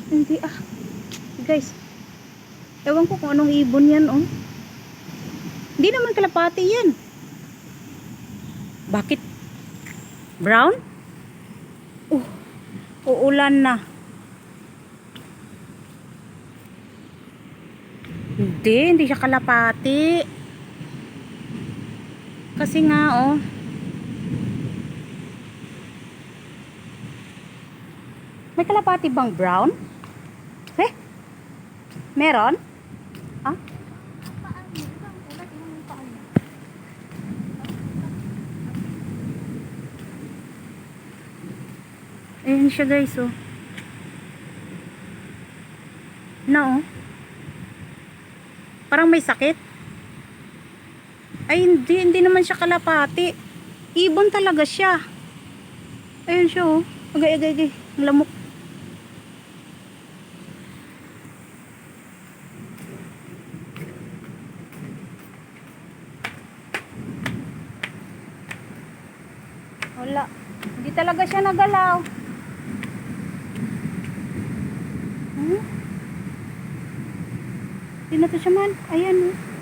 Hindi guys. Ewan ko kung anong ibon yan, oh. Hindi naman kalapati yan. Bakit? Brown? Uulan na. Hindi siya kalapati. Kasi nga, oh. May kalapati bang brown? Meron? Ayan siya guys, oh. Oh. Parang may sakit. Ay, hindi naman siya kalapati. Ibon talaga siya. Ayan siya, oh. Agay. Ang lamok. Wala. Hindi talaga siya nagalaw. Hindi na to siya man. Ayan, oh.